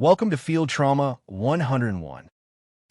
Welcome to Field Trauma 101.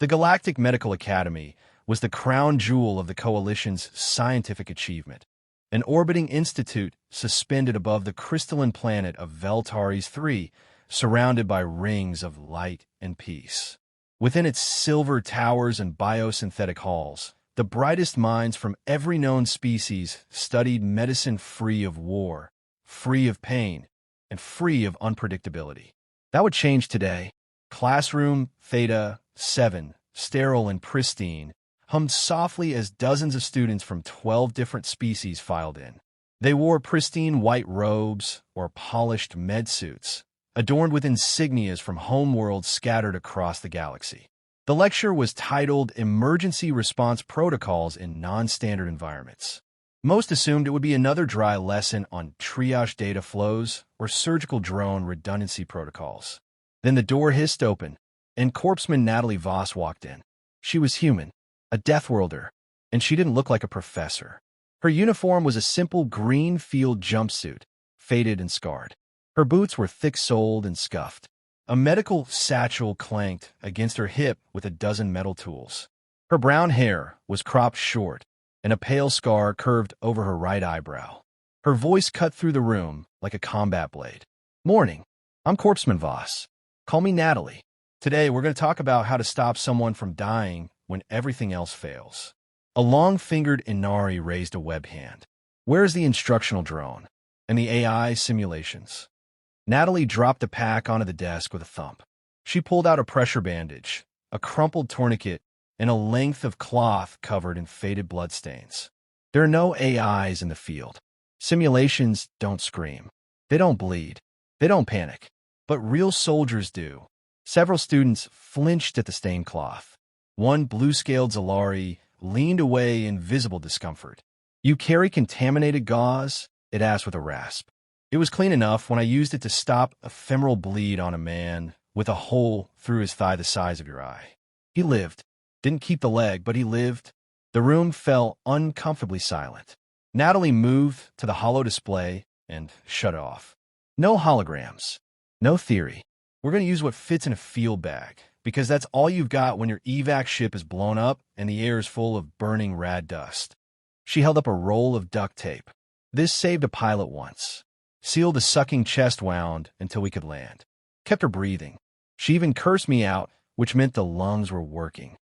The Galactic Medical Academy was the crown jewel of the Coalition's scientific achievement, an orbiting institute suspended above the crystalline planet of Veltaris 3, surrounded by rings of light and peace. Within its silver towers and biosynthetic halls, the brightest minds from every known species studied medicine free of war, free of pain, and free of unpredictability. That would change today. Classroom Theta 7, sterile and pristine, hummed softly as dozens of students from 12 different species filed in. They wore pristine white robes or polished med suits, adorned with insignias from homeworlds scattered across the galaxy. The lecture was titled Emergency Response Protocols in Non-Standard Environments. Most assumed it would be another dry lesson on triage data flows or surgical drone redundancy protocols. Then the door hissed open, and Corpsman Natalie Voss walked in. She was human, a Deathworlder, and she didn't look like a professor. Her uniform was a simple green field jumpsuit, faded and scarred. Her boots were thick-soled and scuffed. A medical satchel clanked against her hip with a dozen metal tools. Her brown hair was cropped short, and a pale scar curved over her right eyebrow. Her voice cut through the room like a combat blade. "Morning, I'm Corpsman Voss. Call me Natalie. Today we're going to talk about how to stop someone from dying when everything else fails." A long-fingered Inari raised a web hand. "Where's the instructional drone? And the AI simulations?" Natalie dropped the pack onto the desk with a thump. She pulled out a pressure bandage, a crumpled tourniquet, and a length of cloth covered in faded bloodstains. "There are no AIs in the field. Simulations don't scream. They don't bleed. They don't panic. But real soldiers do." Several students flinched at the stained cloth. One blue-scaled Zalari leaned away in visible discomfort. "You carry contaminated gauze?" it asked with a rasp. "It was clean enough when I used it to stop a femoral bleed on a man with a hole through his thigh the size of your eye. He lived. Didn't keep the leg, but he lived." The room fell uncomfortably silent. Natalie moved to the hollow display and shut it off. "No holograms. No theory. We're going to use what fits in a field bag, because that's all you've got when your evac ship is blown up and the air is full of burning rad dust." She held up a roll of duct tape. "This saved a pilot once. Sealed the sucking chest wound until we could land. Kept her breathing. She even cursed me out, which meant the lungs were working."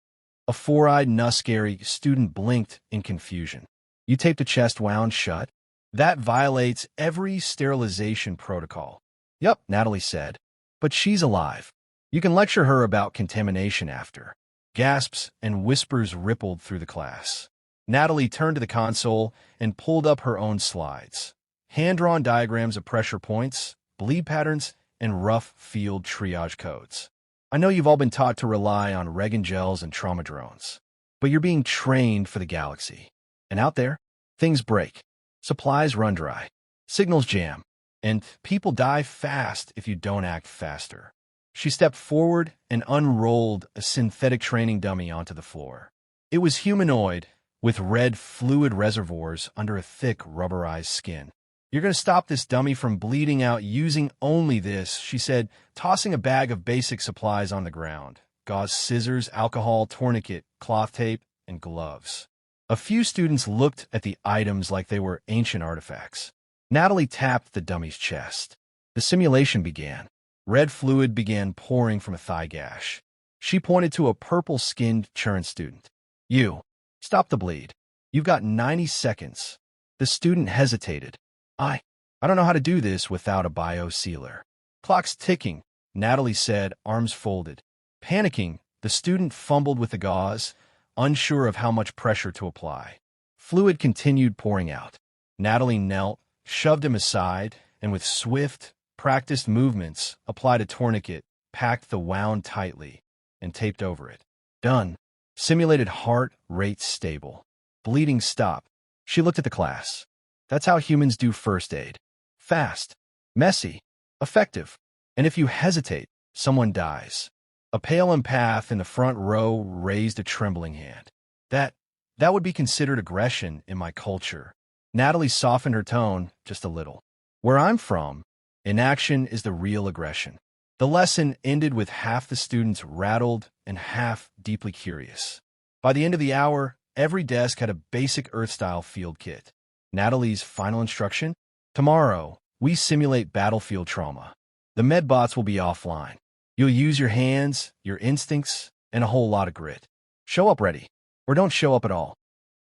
A four-eyed Nuskari student blinked in confusion. "You taped the chest wound shut? That violates every sterilization protocol." "Yup," Natalie said. "But she's alive. You can lecture her about contamination after." Gasps and whispers rippled through the class. Natalie turned to the console and pulled up her own slides. Hand-drawn diagrams of pressure points, bleed patterns, and rough field triage codes. "I know you've all been taught to rely on Regan gels and trauma drones, but you're being trained for the galaxy. And out there, things break. Supplies run dry. Signals jam. And people die fast if you don't act faster." She stepped forward and unrolled a synthetic training dummy onto the floor. It was humanoid, with red fluid reservoirs under a thick rubberized skin. "You're going to stop this dummy from bleeding out using only this," she said, tossing a bag of basic supplies on the ground. Gauze scissors, alcohol, tourniquet, cloth tape, and gloves. A few students looked at the items like they were ancient artifacts. Natalie tapped the dummy's chest. The simulation began. Red fluid began pouring from a thigh gash. She pointed to a purple-skinned Churn student. "You, stop the bleed. You've got 90 seconds. The student hesitated. I don't know how to do this without a bio-sealer." "Clock's ticking," Natalie said, arms folded. Panicking, the student fumbled with the gauze, unsure of how much pressure to apply. Fluid continued pouring out. Natalie knelt, shoved him aside, and with swift, practiced movements, applied a tourniquet, packed the wound tightly, and taped over it. "Done." Simulated heart rate stable. Bleeding stopped. She looked at the class. "That's how humans do first aid. Fast, messy, effective. And if you hesitate, someone dies." A pale empath in the front row raised a trembling hand. That would be considered aggression in my culture." Natalie softened her tone just a little. "Where I'm from, inaction is the real aggression. The lesson ended with half the students rattled and half deeply curious. By the end of the hour, every desk had a basic Earth-style field kit. Natalie's final instruction? Tomorrow, we simulate battlefield trauma. The medbots will be offline. You'll use your hands, your instincts, and a whole lot of grit. Show up ready, or don't show up at all.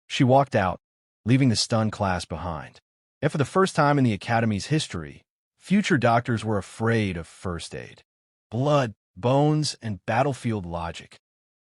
She walked out, leaving the stunned class behind. And for the first time in the Academy's history, future doctors were afraid of first aid. Blood, bones, and battlefield logic.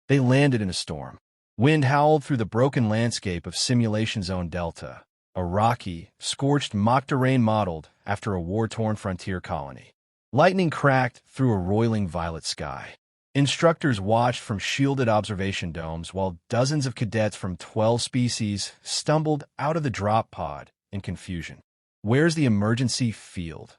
They landed in a storm. Wind howled through the broken landscape of Simulation Zone Delta, a rocky, scorched mock terrain modeled after a war-torn frontier colony. Lightning cracked through a roiling violet sky. Instructors watched from shielded observation domes while dozens of cadets from 12 species stumbled out of the drop pod in confusion. "Where's the emergency field?"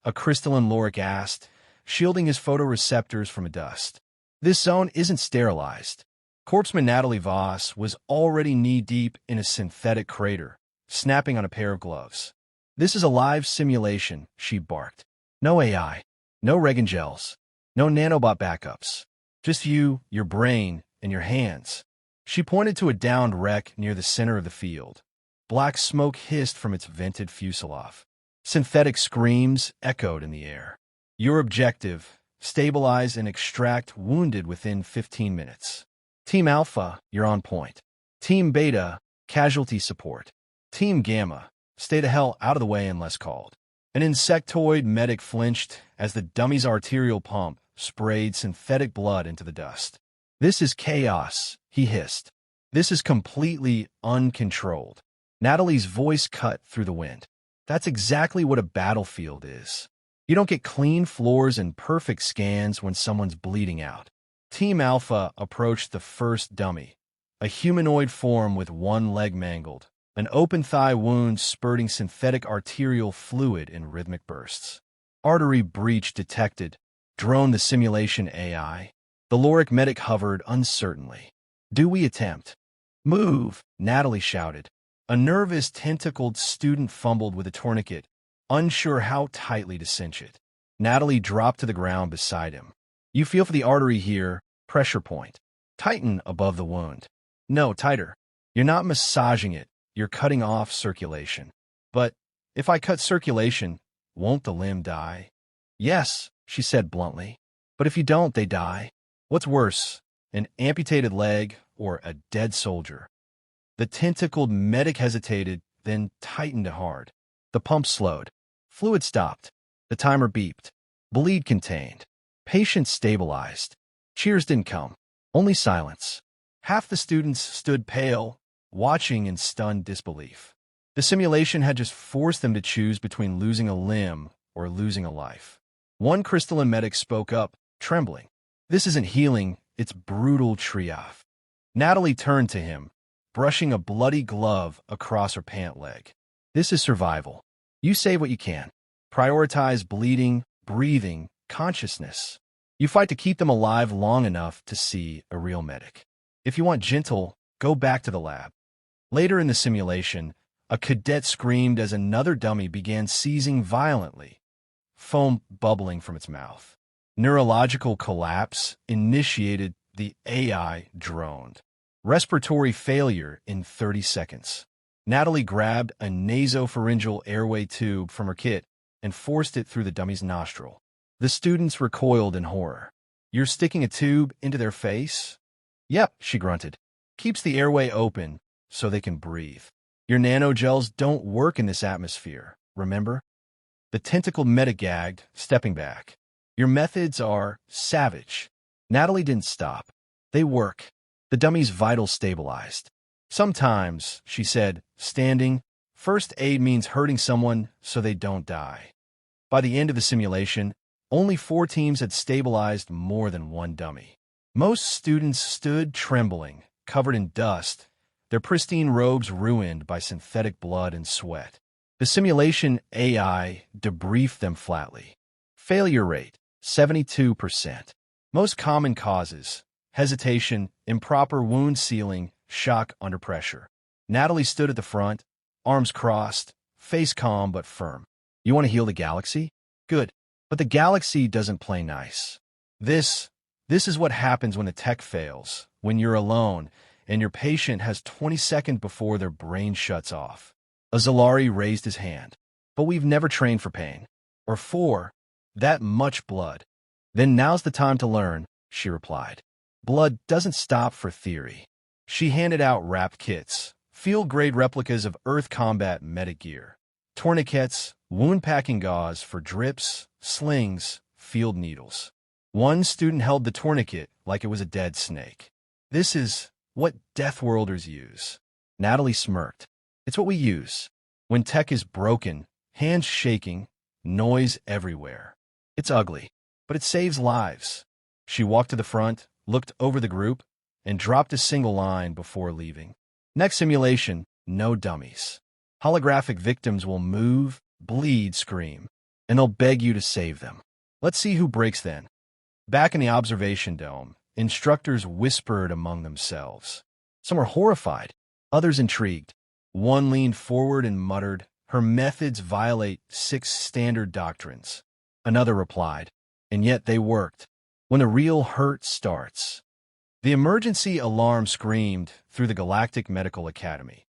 a crystalline Lorik asked, shielding his photoreceptors from a dust. "This zone isn't sterilized." Corpsman Natalie Voss was already knee-deep in a synthetic crater, snapping on a pair of gloves. "This is a live simulation," she barked. "No AI, no Regan gels, no nanobot backups. Just you, your brain, and your hands." She pointed to a downed wreck near the center of the field. Black smoke hissed from its vented fuselage. Synthetic screams echoed in the air. "Your objective, stabilize and extract wounded within 15 minutes. Team Alpha, you're on point. Team Beta, casualty support. Team Gamma, stay the hell out of the way unless called." An insectoid medic flinched as the dummy's arterial pump sprayed synthetic blood into the dust. "This is chaos," he hissed. "This is completely uncontrolled." Natalie's voice cut through the wind. "That's exactly what a battlefield is. You don't get clean floors and perfect scans when someone's bleeding out." Team Alpha approached the first dummy, a humanoid form with one leg mangled, an open thigh wound spurting synthetic arterial fluid in rhythmic bursts. "Artery breach detected," droned the simulation AI. The Lorik medic hovered uncertainly. "Do we attempt?" "Move," Natalie shouted. A nervous, tentacled student fumbled with a tourniquet, unsure how tightly to cinch it. Natalie dropped to the ground beside him. "You feel for the artery here, pressure point. Tighten above the wound." "No, tighter. You're not massaging it, you're cutting off circulation." "But if I cut circulation, won't the limb die?" "Yes," she said bluntly. "But if you don't, they die. What's worse, an amputated leg or a dead soldier?" The tentacled medic hesitated, then tightened hard. The pump slowed. Fluid stopped. The timer beeped. Bleed contained. Patient stabilized. Cheers didn't come. Only silence. Half the students stood pale, watching in stunned disbelief. The simulation had just forced them to choose between losing a limb or losing a life. One crystalline medic spoke up, trembling. "This isn't healing, it's brutal triage." Natalie turned to him, brushing a bloody glove across her pant leg. "This is survival. You save what you can. Prioritize bleeding, breathing, consciousness. You fight to keep them alive long enough to see a real medic. If you want gentle, go back to the lab." Later in the simulation, a cadet screamed as another dummy began seizing violently, foam bubbling from its mouth. Neurological collapse initiated. The AI droned. Respiratory failure in 30 seconds. Natalie grabbed a nasopharyngeal airway tube from her kit and forced it through the dummy's nostril. The students recoiled in horror. "You're sticking a tube into their face?" "Yep," she grunted. "Keeps the airway open so they can breathe. Your nanogels don't work in this atmosphere, remember?" The tentacled medic gagged, stepping back. "Your methods are savage." Natalie didn't stop. "They work." The dummy's vitals stabilized. "Sometimes," she said, standing, "first aid means hurting someone so they don't die." By the end of the simulation, only 4 teams had stabilized more than one dummy. Most students stood trembling, covered in dust, their pristine robes ruined by synthetic blood and sweat. The simulation AI debriefed them flatly. Failure rate, 72%. Most common causes: hesitation, improper wound sealing, shock under pressure. Natalie stood at the front, arms crossed, face calm but firm. "You want to heal the galaxy? Good. But the galaxy doesn't play nice. This is what happens when the tech fails, when you're alone, and your patient has 20 seconds before their brain shuts off. Azalari raised his hand. But we've never trained for pain. Or for that much blood. Then now's the time to learn, she replied. Blood doesn't stop for theory. She handed out wrapped kits, field-grade replicas of Earth combat medic gear, tourniquets, wound-packing gauze for drips, slings, field needles. One student held the tourniquet like it was a dead snake. This is what Deathworlders use. Natalie smirked. It's what we use. When tech is broken, hands shaking, noise everywhere. It's ugly, but it saves lives. She walked to the front, looked over the group, and dropped a single line before leaving. Next simulation, no dummies. Holographic victims will move, bleed, scream, and they'll beg you to save them. Let's see who breaks then. Back in the observation dome, instructors whispered among themselves. Some were horrified, others intrigued. One leaned forward and muttered, "Her methods violate 6 standard doctrines." Another replied, "And yet they worked." When the real hurt starts. The emergency alarm screamed through the Galactic Medical Academy.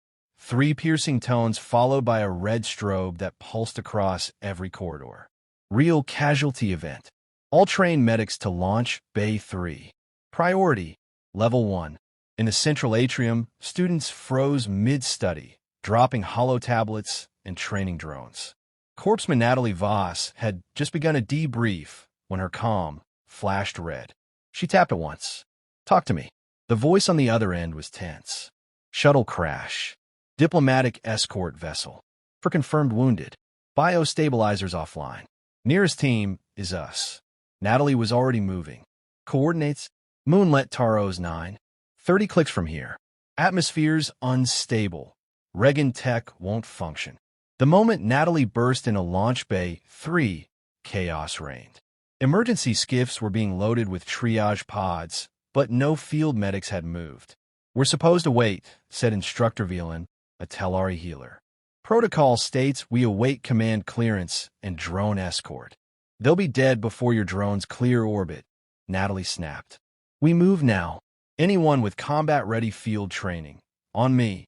3 piercing tones followed by a red strobe that pulsed across every corridor. Real casualty event. All trained medics to launch Bay 3. Priority, Level 1. In the central atrium, students froze mid-study, dropping hollow tablets and training drones. Corpsman Natalie Voss had just begun a debrief when her comm flashed red. She tapped it once. "Talk to me." The voice on the other end was tense. "Shuttle crash. Diplomatic escort vessel. For confirmed wounded. Biostabilizers offline. Nearest team is us." Natalie was already moving. Coordinates, Moonlet Taros 9. 30 clicks from here. Atmosphere's unstable. Regan tech won't function. The moment Natalie burst into Launch Bay 3, chaos reigned. Emergency skiffs were being loaded with triage pods, but no field medics had moved. "We're supposed to wait," said Instructor Velen, a Telari healer. "Protocol states we await command clearance and drone escort. They'll be dead before your drones clear orbit," Natalie snapped. "We move now. Anyone with combat-ready field training. On me."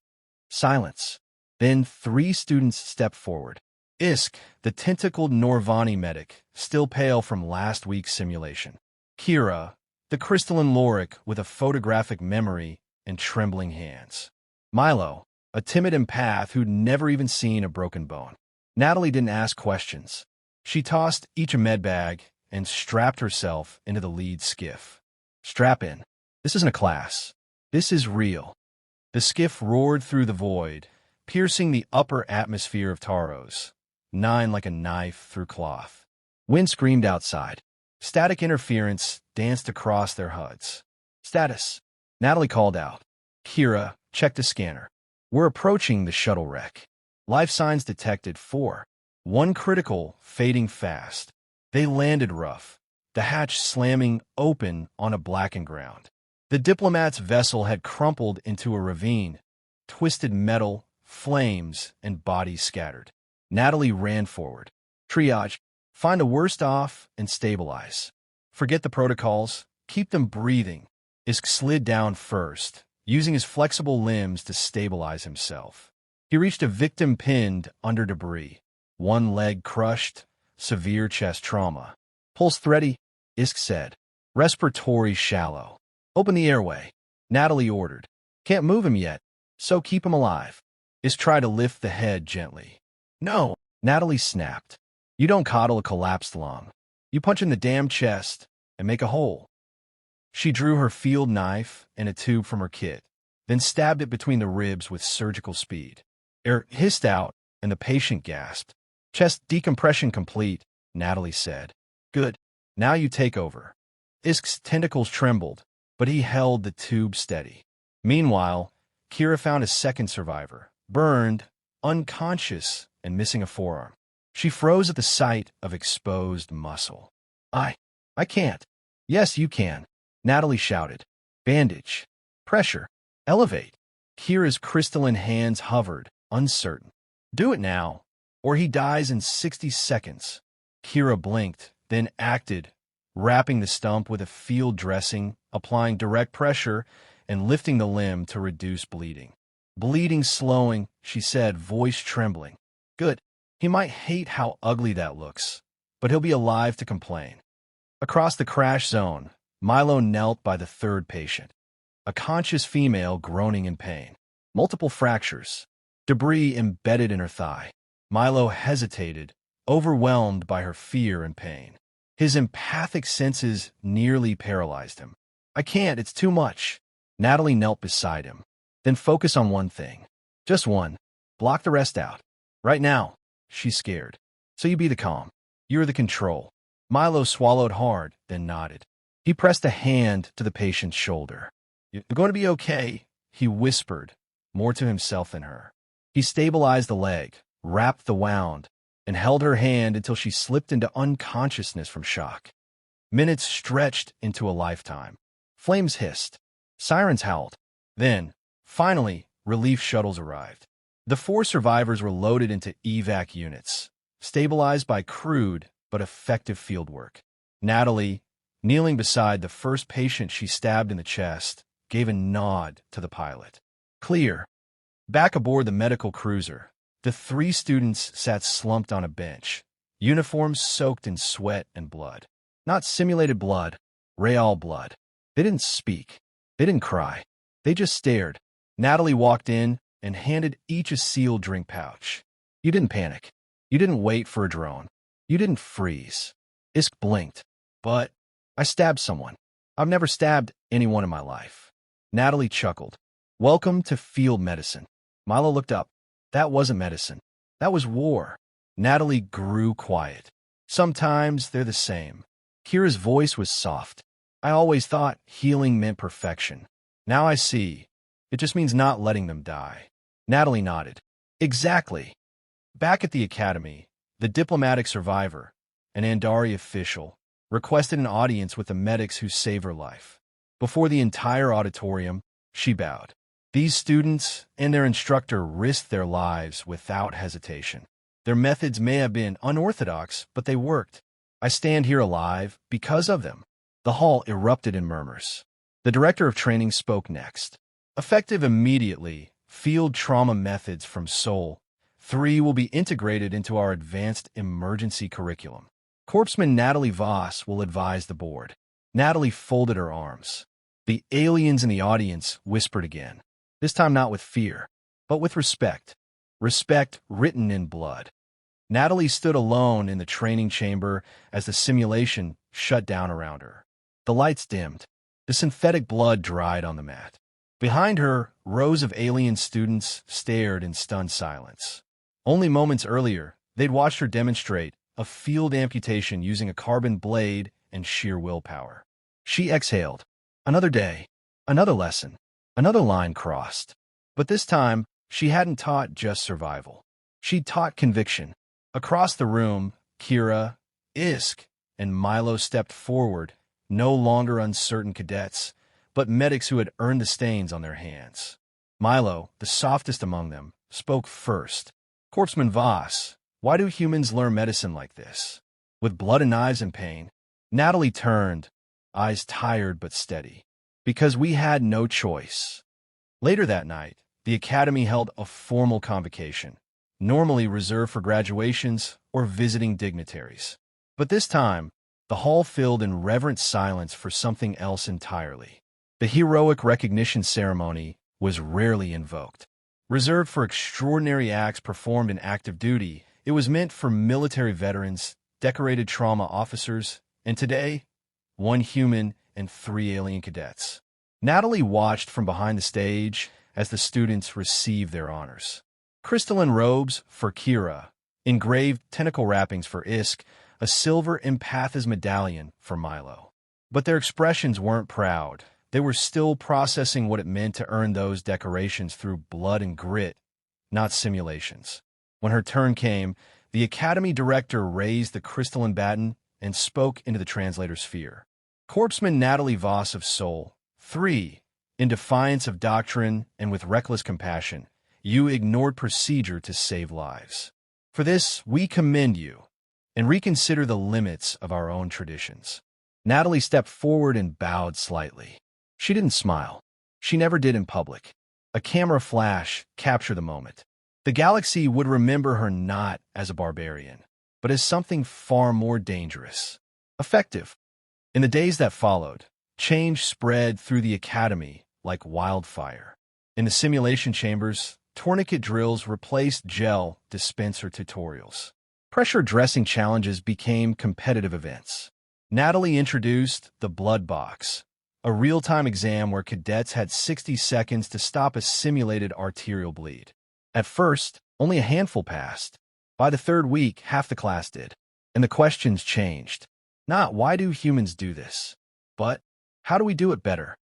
Silence. Then 3 students stepped forward. Isk, the tentacled Norvani medic, still pale from last week's simulation. Kira, the crystalline Lorik with a photographic memory and trembling hands. Milo, a timid empath who'd never even seen a broken bone. Natalie didn't ask questions. She tossed each a med bag and strapped herself into the lead skiff. "Strap in. This isn't a class. This is real." The skiff roared through the void, piercing the upper atmosphere of Taros, 9 like a knife through cloth. Wind screamed outside. Static interference danced across their HUDs. "Status," Natalie called out. Kira checked the scanner. "We're approaching the shuttle wreck. Life signs detected 4. 1 critical, fading fast." They landed rough, the hatch slamming open on a blackened ground. The diplomat's vessel had crumpled into a ravine, twisted metal, flames, and bodies scattered. Natalie ran forward. "Triage. Find the worst off and stabilize. Forget the protocols. Keep them breathing." Isk slid down first, using his flexible limbs to stabilize himself. He reached a victim pinned under debris. 1 leg crushed, severe chest trauma. "Pulse thready," Isk said. "Respiratory shallow. Open the airway," Natalie ordered. "Can't move him yet, so keep him alive." Isk tried to lift the head gently. "No," Natalie snapped. "You don't coddle a collapsed lung. You punch in the damn chest and make a hole." She drew her field knife and a tube from her kit, then stabbed it between the ribs with surgical speed. Air hissed out, and the patient gasped. "Chest decompression complete," Natalie said. "Good. Now you take over." Isk's tentacles trembled, but he held the tube steady. Meanwhile, Kira found a second survivor, burned, unconscious, and missing a forearm. She froze at the sight of exposed muscle. I can't." "Yes, you can," Natalie shouted. "Bandage. Pressure. Elevate." Kira's crystalline hands hovered, uncertain. "Do it now, or he dies in 60 seconds." Kira blinked, then acted, wrapping the stump with a field dressing, applying direct pressure, and lifting the limb to reduce bleeding. Bleeding slowing, she said, voice trembling. Good. He might hate how ugly that looks, but he'll be alive to complain. Across the crash zone, Milo knelt by the third patient, a conscious female groaning in pain. Multiple fractures, debris embedded in her thigh. Milo hesitated, overwhelmed by her fear and pain. His empathic senses nearly paralyzed him. I can't, it's too much. Natalie knelt beside him. Then focus on one thing. Just one. Block the rest out. Right now. She's scared. So you be the calm. You're the control. Milo swallowed hard, then nodded. He pressed a hand to the patient's shoulder. You're going to be okay, he whispered, more to himself than her. He stabilized the leg, wrapped the wound, and held her hand until she slipped into unconsciousness from shock. Minutes stretched into a lifetime. Flames hissed. Sirens howled. Then, finally, relief shuttles arrived. The 4 survivors were loaded into evac units, stabilized by crude but effective fieldwork. Natalie, kneeling beside the first patient she stabbed in the chest, gave a nod to the pilot. Clear. Back aboard the medical cruiser, the 3 students sat slumped on a bench, uniforms soaked in sweat and blood. Not simulated blood, real blood. They didn't speak. They didn't cry. They just stared. Natalie walked in and handed each a sealed drink pouch. You didn't panic. You didn't wait for a drone. You didn't freeze. Isk blinked. But I stabbed someone. I've never stabbed anyone in my life. Natalie chuckled. Welcome to field medicine. Milo looked up. That wasn't medicine. That was war. Natalie grew quiet. Sometimes they're the same. Kira's voice was soft. I always thought healing meant perfection. Now I see. It just means not letting them die. Natalie nodded. Exactly. Back at the academy, the diplomatic survivor, an Andari official, requested an audience with the medics who saved her life. Before the entire auditorium, she bowed. These students and their instructor risked their lives without hesitation. Their methods may have been unorthodox, but they worked. I stand here alive because of them. The hall erupted in murmurs. The director of training spoke next. Effective immediately, field trauma methods from Seoul 3 will be integrated into our advanced emergency curriculum. Corpsman Natalie Voss will advise the board. Natalie folded her arms. The aliens in the audience whispered again, this time not with fear, but with respect. Respect written in blood. Natalie stood alone in the training chamber as the simulation shut down around her. The lights dimmed. The synthetic blood dried on the mat. Behind her, rows of alien students stared in stunned silence. Only moments earlier, they'd watched her demonstrate a field amputation using a carbon blade and sheer willpower. She exhaled. Another day, another lesson, another line crossed. But this time, she hadn't taught just survival. She'd taught conviction. Across the room, Kira, Isk, and Milo stepped forward, no longer uncertain cadets, but medics who had earned the stains on their hands. Milo, the softest among them, spoke first. Corpsman Voss, why do humans learn medicine like this? With blood and knives and pain? Natalie turned, eyes tired but steady. Because we had no choice. Later that night, the academy held a formal convocation, normally reserved for graduations or visiting dignitaries. But this time, the hall filled in reverent silence for something else entirely. The heroic recognition ceremony was rarely invoked. Reserved for extraordinary acts performed in active duty, it was meant for military veterans, decorated trauma officers, and today, 1 human and 3 alien cadets. Natalie watched from behind the stage as the students received their honors. Crystalline robes for Kira, engraved tentacle wrappings for Isk, a silver empathis medallion for Milo. But their expressions weren't proud. They were still processing what it meant to earn those decorations through blood and grit, not simulations. When her turn came, the academy director raised the crystalline baton and spoke into the translator's sphere. Corpsman Natalie Voss of Seoul, 3, in defiance of doctrine and with reckless compassion, you ignored procedure to save lives. For this, we commend you. and reconsider the limits of our own traditions. Natalie stepped forward and bowed slightly. She didn't smile. She never did in public. A camera flash captured the moment. The galaxy would remember her not as a barbarian, but as something far more dangerous. Effective. In the days that followed, change spread through the academy like wildfire. In the simulation chambers, tourniquet drills replaced gel dispenser tutorials. Pressure dressing challenges became competitive events. Natalie introduced the blood box, a real-time exam where cadets had 60 seconds to stop a simulated arterial bleed. At first, only a handful passed. By the third week, half the class did. And the questions changed. Not why do humans do this, but how do we do it better?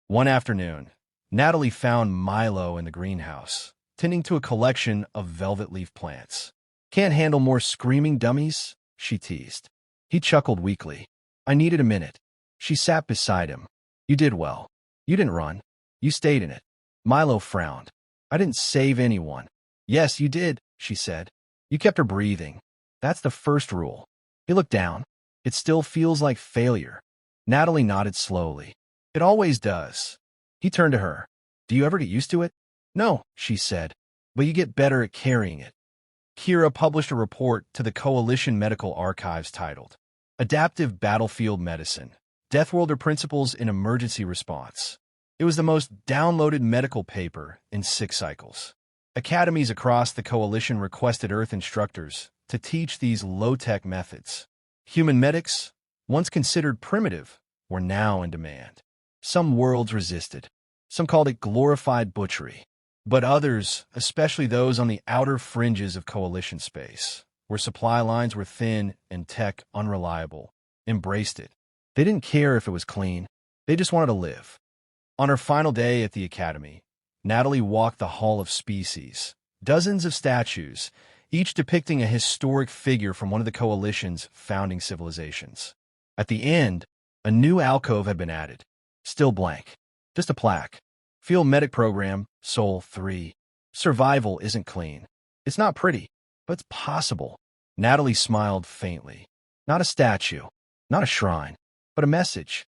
One afternoon, Natalie found Milo in the greenhouse, tending to a collection of velvet leaf plants. Can't handle more screaming dummies? She teased. He chuckled weakly. I needed a minute. She sat beside him. You did well. You didn't run. You stayed in it. Milo frowned. I didn't save anyone. Yes, you did, she said. You kept her breathing. That's the first rule. He looked down. It still feels like failure. Natalie nodded slowly. It always does. He turned to her. Do you ever get used to it? No, she said, but you get better at carrying it. Kira published a report to the Coalition Medical Archives titled, Adaptive Battlefield Medicine, Deathworlder Principles in Emergency Response. It was the most downloaded medical paper in 6 cycles. Academies across the Coalition requested Earth instructors to teach these low-tech methods. Human medics, once considered primitive, were now in demand. Some worlds resisted. Some called it glorified butchery. But others, especially those on the outer fringes of Coalition space, where supply lines were thin and tech unreliable, embraced it. They didn't care if it was clean. They just wanted to live. On her final day at the Academy, Natalie walked the Hall of Species. Dozens of statues, each depicting a historic figure from one of the Coalition's founding civilizations. At the end, a new alcove had been added. Still blank. Just a plaque. Field Medic Program, Sol 3. Survival isn't clean. It's not pretty, but it's possible. Natalie smiled faintly. Not a statue, not a shrine, but a message.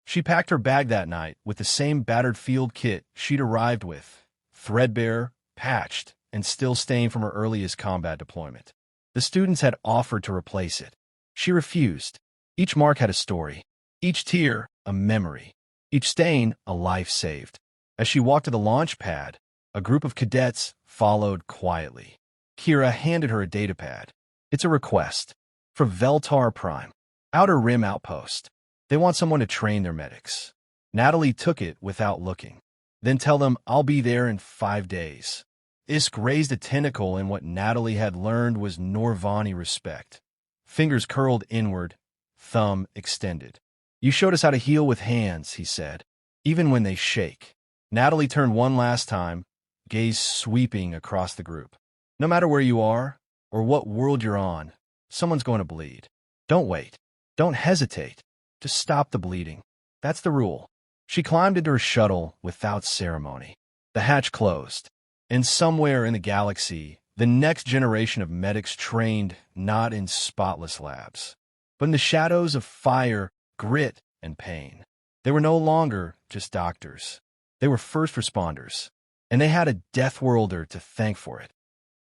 She packed her bag that night with the same battered field kit she'd arrived with, threadbare, patched, and still stained from her earliest combat deployment. The students had offered to replace it. She refused. Each mark had a story. Each tear, a memory. Each stain, a life saved. As she walked to the launch pad, a group of cadets followed quietly. Kira handed her a datapad. It's a request. For Veltar Prime. Outer Rim Outpost. They want someone to train their medics. Natalie took it without looking. Then tell them I'll be there in 5 days. Isk raised a tentacle in what Natalie had learned was Norvani respect. Fingers curled inward, thumb extended. You showed us how to heal with hands, he said, even when they shake. Natalie turned one last time, gaze sweeping across the group. No matter where you are, or what world you're on, someone's going to bleed. Don't wait. Don't hesitate. Just stop the bleeding. That's the rule. She climbed into her shuttle without ceremony. The hatch closed. And somewhere in the galaxy, the next generation of medics trained not in spotless labs, but in the shadows of fire, grit, and pain. They were no longer just doctors. They were first responders, and they had a Deathworlder to thank for it.